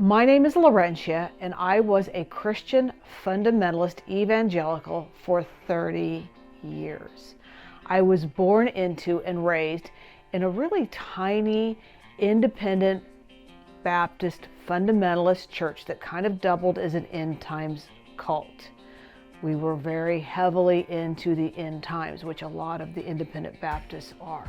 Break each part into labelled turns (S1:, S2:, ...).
S1: My name is Laurentia, and I was a Christian fundamentalist evangelical for 30 years. I was born into and raised in a really tiny, independent Baptist fundamentalist church that kind of doubled as an end times cult. We were very heavily into the end times, which a lot of the independent Baptists are.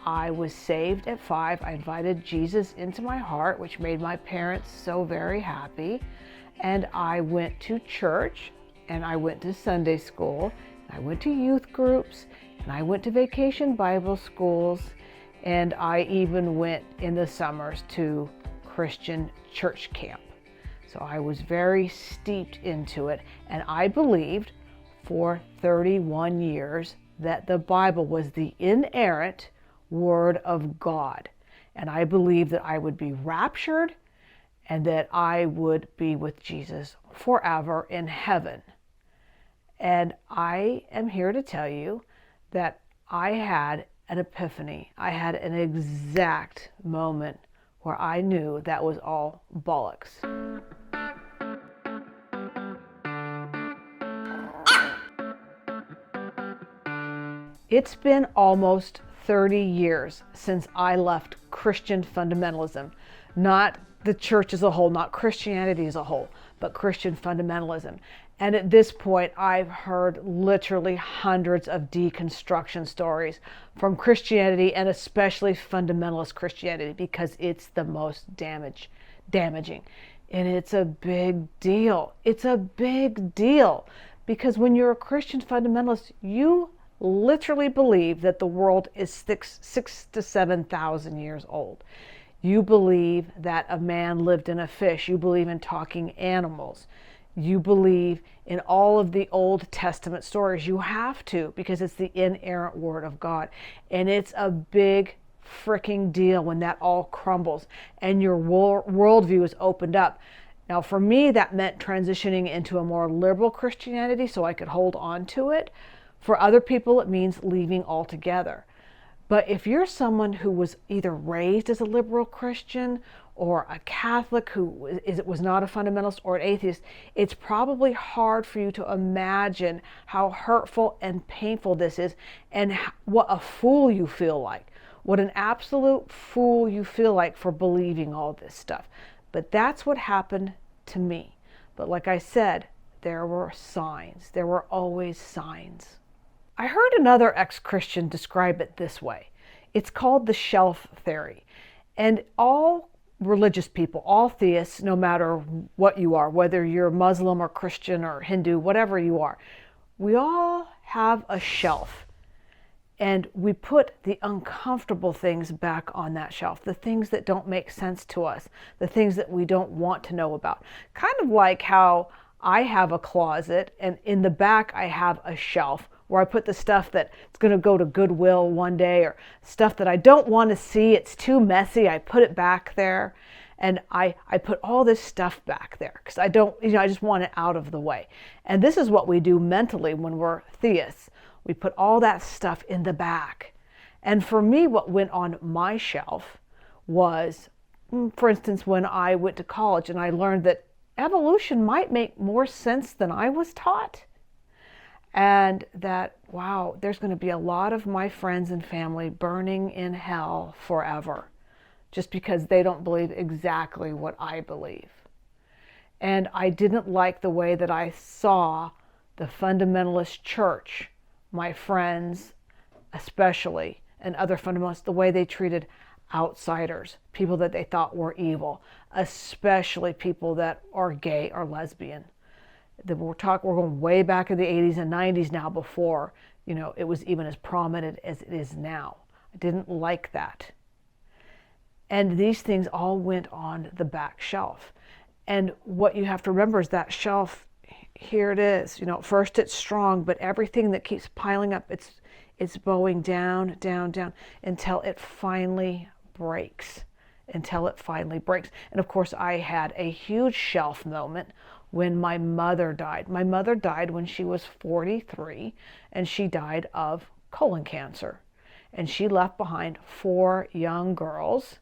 S1: I was saved at 5. I invited Jesus into my heart, which made my parents so very happy. And I went to church, and I went to Sunday school, and I went to youth groups, and I went to vacation Bible schools, and I even went in the summers to Christian church camp. So I was very steeped into it, and I believed for 31 years that the Bible was the inerrant Word of God. And I believed that I would be raptured and that I would be with Jesus forever in heaven. And I am here to tell you that I had an epiphany. I had an exact moment where I knew that was all bollocks. It's been almost 30 years since I left Christian fundamentalism, not the church as a whole, not Christianity as a whole, but Christian fundamentalism. And at this point, I've heard literally hundreds of deconstruction stories from Christianity, and especially fundamentalist Christianity, because it's the most damaging. And it's a big deal. It's a big deal because when you're a Christian fundamentalist, you literally believe that the world is 6,000 to 7,000 years old. You believe that a man lived in a fish. You believe in talking animals. You believe in all of the Old Testament stories. You have to, because it's the inerrant Word of God. And it's a big freaking deal when that all crumbles and your worldview is opened up. Now, for me, that meant transitioning into a more liberal Christianity so I could hold on to it. For other people, it means leaving altogether. But if you're someone who was either raised as a liberal Christian or a Catholic who was not a fundamentalist or an atheist, it's probably hard for you to imagine how hurtful and painful this is and what a fool you feel like. What an absolute fool you feel like for believing all this stuff. But that's what happened to me. But like I said, there were signs. There were always signs. I heard another ex-Christian describe it this way. It's called the shelf theory. And all religious people, all theists, no matter what you are, whether you're Muslim or Christian or Hindu, whatever you are, we all have a shelf. And we put the uncomfortable things back on that shelf, the things that don't make sense to us, the things that we don't want to know about. Kind of like how I have a closet, and in the back I have a shelf where I put the stuff that's going to go to Goodwill one day, or stuff that I don't want to see. It's too messy. I put it back there, and I put all this stuff back there because I don't, I just want it out of the way. And this is what we do mentally when we're theists. We put all that stuff in the back. And for me, what went on my shelf was, for instance, when I went to college and I learned that evolution might make more sense than I was taught. And that, wow, there's going to be a lot of my friends and family burning in hell forever just because they don't believe exactly what I believe. And I didn't like the way that I saw the fundamentalist church, my friends especially, and other fundamentalists, the way they treated outsiders, people that they thought were evil, especially people that are gay or lesbian. We're going way back in the 80s and 90s now, before it was even as prominent as it is now. I didn't like that. And these things all went on the back shelf. And what you have to remember is that shelf, here it is. First it's strong, but everything that keeps piling up, it's bowing down, down, down until it finally breaks. And of course, I had a huge shelf moment when my mother died. My mother died when she was 43, and she died of colon cancer. And she left behind 4 young girls,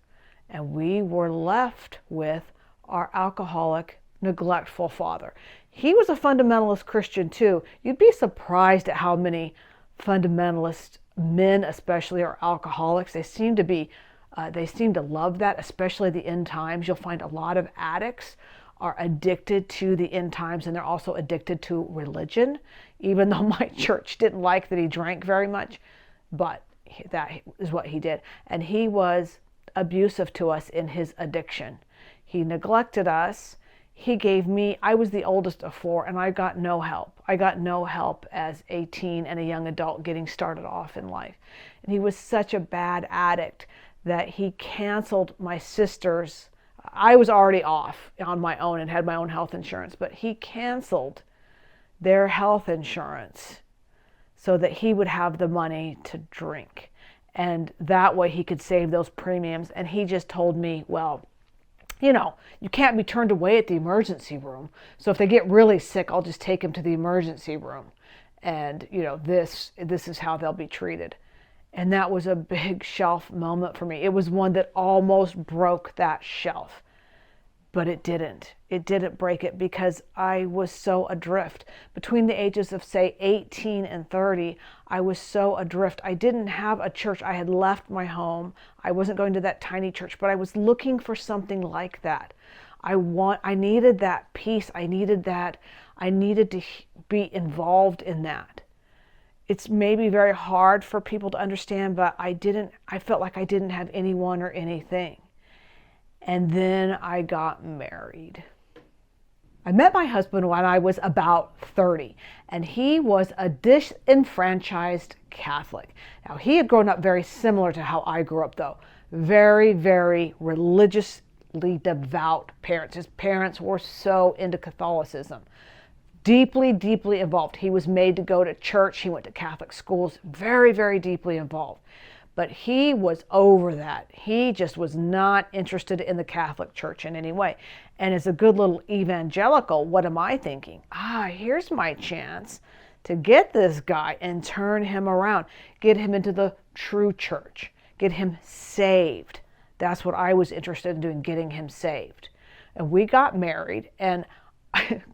S1: and we were left with our alcoholic, neglectful father. He was a fundamentalist Christian too. You'd be surprised at how many fundamentalist men especially are alcoholics. They seem to love that, especially the end times. You'll find a lot of addicts are addicted to the end times, and they're also addicted to religion, even though my church didn't like that he drank very much, but that is what he did. And he was abusive to us in his addiction. He neglected us. I was the oldest of four, and I got no help. I got no help as a teen and a young adult getting started off in life. And he was such a bad addict that he canceled my sister's. I was already off on my own and had my own health insurance, but he canceled their health insurance so that he would have the money to drink. And that way he could save those premiums. And he just told me, well, you can't be turned away at the emergency room. So if they get really sick, I'll just take them to the emergency room. And, this is how they'll be treated. And that was a big shelf moment for me. It was one that almost broke that shelf. But it didn't. It didn't break it because I was so adrift. Between the ages of, say, 18 and 30, I was so adrift. I didn't have a church. I had left my home. I wasn't going to that tiny church, but I was looking for something like that. I needed that peace. I needed to be involved in that. It's maybe very hard for people to understand, but I felt like I didn't have anyone or anything. And then I got married. I met my husband when I was about 30, and he was a disenfranchised Catholic. Now, he had grown up very similar to how I grew up, though. Very, very religiously devout parents. His parents were so into Catholicism. Deeply, deeply involved. He was made to go to church. He went to Catholic schools. Very, very deeply involved. But he was over that. He just was not interested in the Catholic Church in any way. And as a good little evangelical, what am I thinking? Here's my chance to get this guy and turn him around. Get him into the true church. Get him saved. That's what I was interested in doing, getting him saved. And we got married, and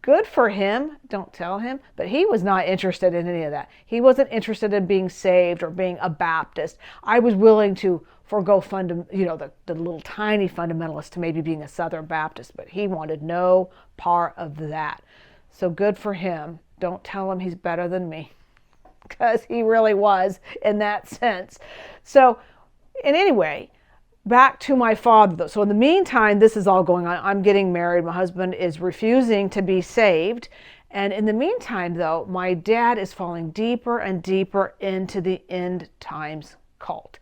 S1: good for him, don't tell him, but he was not interested in any of that. He wasn't interested in being saved or being a Baptist. I was willing to forego the little tiny fundamentalist to maybe being a Southern Baptist, but he wanted no part of that. So good for him. Don't tell him he's better than me, because he really was in that sense. So, and anyway, back to my father, though. So in the meantime, this is all going on. I'm getting married. My husband is refusing to be saved. And in the meantime, though, my dad is falling deeper and deeper into the end times cult.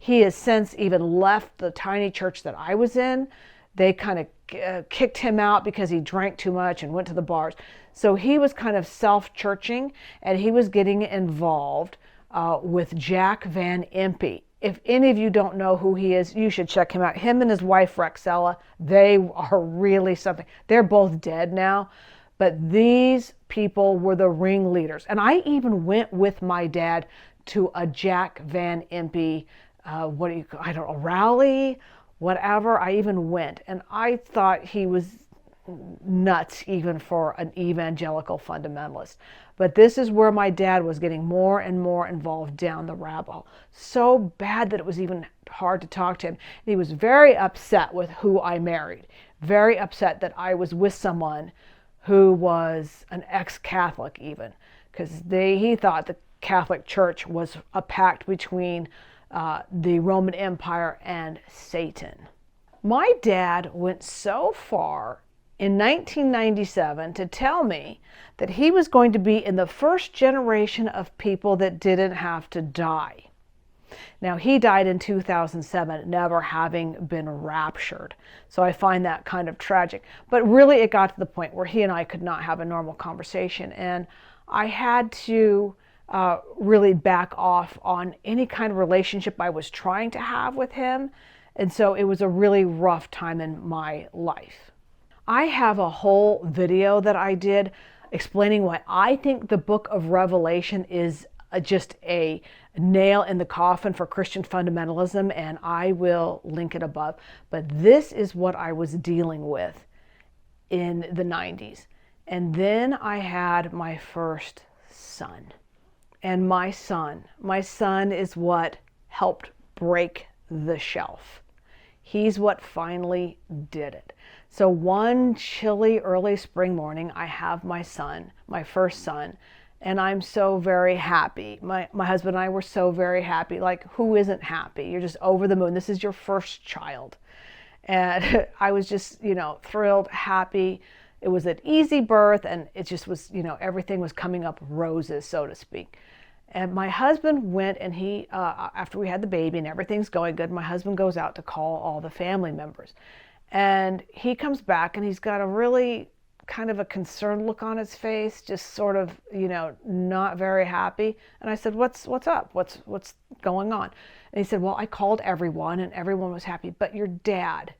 S1: He has since even left the tiny church that I was in. They kind of kicked him out because he drank too much and went to the bars. So he was kind of self-churching, and he was getting involved with Jack Van Impe. If any of you don't know who he is, you should check him out. Him and his wife, Rexella, they are really something. They're both dead now, but these people were the ringleaders. And I even went with my dad to a Jack Van Impe, a rally, whatever. I even went, and I thought he was nuts even for an evangelical fundamentalist. But this is where my dad was getting more and more involved down the rabbit hole. So bad that it was even hard to talk to him. And he was very upset with who I married. Very upset that I was with someone who was an ex-Catholic even. Because he thought the Catholic Church was a pact between the Roman Empire and Satan. My dad went so far in 1997 to tell me that he was going to be in the first generation of people that didn't have to die. Now, he died in 2007, never having been raptured. So I find that kind of tragic. But really, it got to the point where he and I could not have a normal conversation. And I had to really back off on any kind of relationship I was trying to have with him. And so it was a really rough time in my life. I have a whole video that I did explaining why I think the book of Revelation is just a nail in the coffin for Christian fundamentalism, and I will link it above. But this is what I was dealing with in the 90s. And then I had my first son. And my son is what helped break the shelf. He's what finally did it. So one chilly early spring morning, I have my son, my first son, and I'm so very happy. My husband and I were so very happy. Like, who isn't happy? You're just over the moon. This is your first child. And I was just, thrilled, happy. It was an easy birth, and it just was, everything was coming up roses, so to speak. And my husband went, and he, after we had the baby and everything's going good, my husband goes out to call all the family members. And he comes back, and he's got a really kind of a concerned look on his face, just sort of, not very happy. And I said, what's up? What's going on? And he said, well, I called everyone, and everyone was happy, but your dad.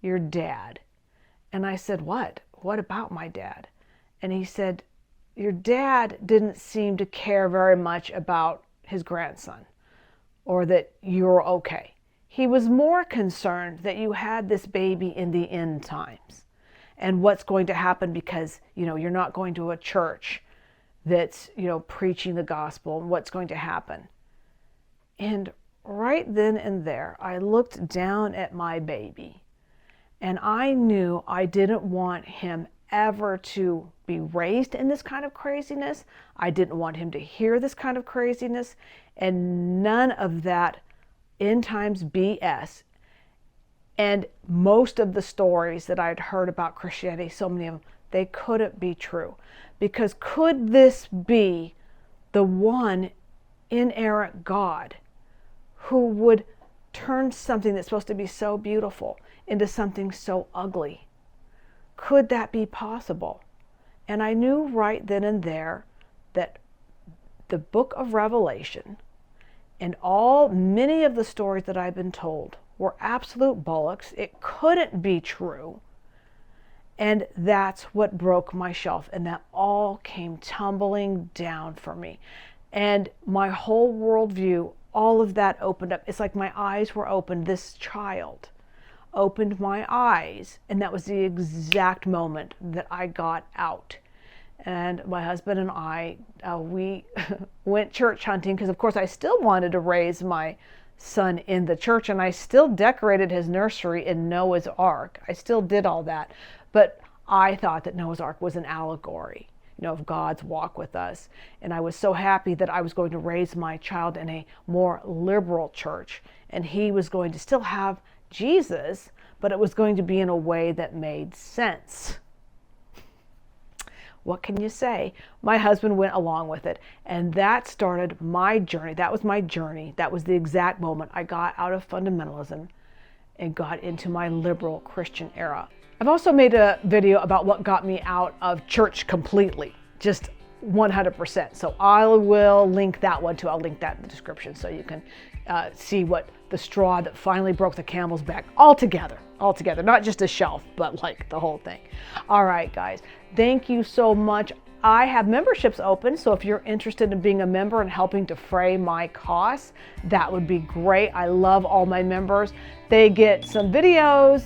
S1: And I said, what? What about my dad? And he said, your dad didn't seem to care very much about his grandson or that you're okay. He was more concerned that you had this baby in the end times and what's going to happen because, you're not going to a church that's, preaching the gospel and what's going to happen. And right then and there, I looked down at my baby and I knew I didn't want him ever to be raised in this kind of craziness. I didn't want him to hear this kind of craziness, and none of that end times BS. And most of the stories that I'd heard about Christianity, so many of them, they couldn't be true. Because could this be the one inerrant God who would turn something that's supposed to be so beautiful into something so ugly? Could that be possible? And I knew right then and there that the book of Revelation and many of the stories that I've been told were absolute bollocks. It couldn't be true. And that's what broke my shelf. And that all came tumbling down for me. And my whole worldview, all of that opened up. It's like my eyes were opened. This child opened my eyes, and that was the exact moment that I got out. And my husband and I, we went church hunting because, of course, I still wanted to raise my son in the church, and I still decorated his nursery in Noah's Ark. I still did all that, but I thought that Noah's Ark was an allegory, of God's walk with us. And I was so happy that I was going to raise my child in a more liberal church, and he was going to still have Jesus, but it was going to be in a way that made sense. What can you say? My husband went along with it, and that started my journey. That was my journey. That was the exact moment I got out of fundamentalism and got into my liberal Christian era. I've also made a video about what got me out of church completely, just 100%. So I will link that one too. I'll link that in the description so you can see what the straw that finally broke the camel's back altogether, not just a shelf, but like the whole thing. All right, guys, thank you so much. I have memberships open, so if you're interested in being a member and helping defray my costs, that would be great. I love all my members. They get some videos,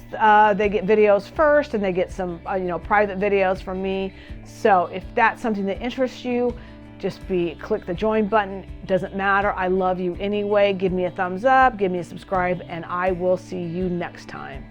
S1: they get videos first, and they get some private videos from me. So if that's something that interests you, just click the join button. Doesn't matter. I love you anyway. Give me a thumbs up, give me a subscribe, and I will see you next time.